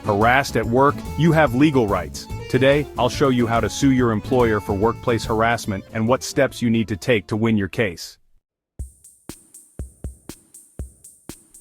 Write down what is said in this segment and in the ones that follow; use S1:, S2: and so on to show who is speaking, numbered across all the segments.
S1: Harassed at work? You have legal rights. Today, I'll show you how to sue your employer for workplace harassment and what steps you need to take to win your case.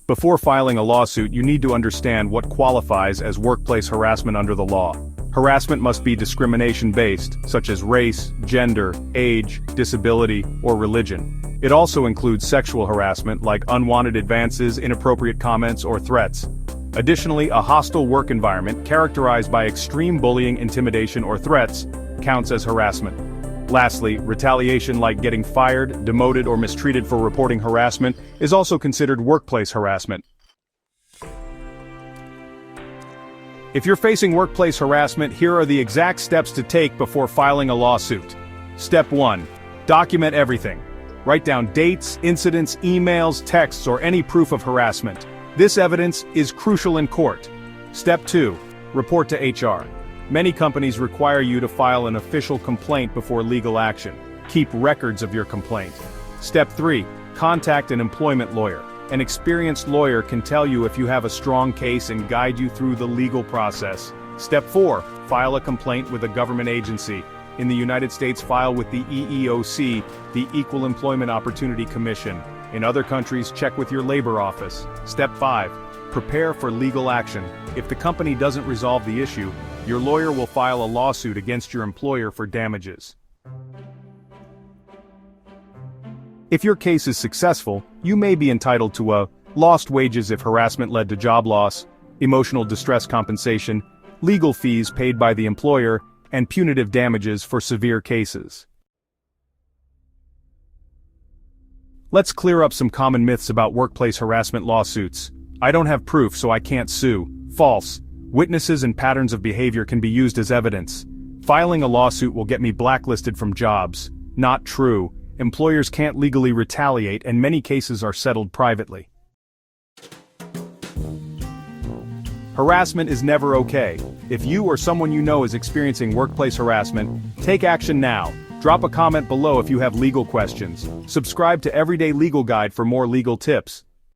S1: Before filing a lawsuit, you need to understand what qualifies as workplace harassment under the law. Harassment must be discrimination-based, such as race, gender, age, disability, or religion. It also includes sexual harassment like unwanted advances, inappropriate comments, or threats. Additionally, a hostile work environment characterized by extreme bullying, intimidation, or threats counts as harassment. Lastly, retaliation like getting fired, demoted, or mistreated for reporting harassment is also considered workplace harassment. If you're facing workplace harassment, here are the exact steps to take before filing a lawsuit. Step 1. Document everything. Write down dates, incidents, emails, texts, or any proof of harassment. This evidence is crucial in court. Step 2. Report to HR. Many companies require you to file an official complaint before legal action. Keep records of your complaint. Step 3. Contact an employment lawyer. An experienced lawyer can tell you if you have a strong case and guide you through the legal process. Step 4. File a complaint with a government agency. In the United States, file with the EEOC, the Equal Employment Opportunity Commission. In other countries, check with your labor office. Step 5. Prepare for legal action. If the company doesn't resolve the issue, your lawyer will file a lawsuit against your employer for damages. If your case is successful, you may be entitled to lost wages if harassment led to job loss, emotional distress compensation, legal fees paid by the employer, and punitive damages for severe cases. Let's clear up some common myths about workplace harassment lawsuits. I don't have proof, so I can't sue. False. Witnesses and patterns of behavior can be used as evidence. Filing a lawsuit will get me blacklisted from jobs. Not true. Employers can't legally retaliate, and many cases are settled privately. Harassment is never okay. If you or someone you know is experiencing workplace harassment, take action now. Drop a comment below if you have legal questions. Subscribe to Everyday Legal Guide for more legal tips.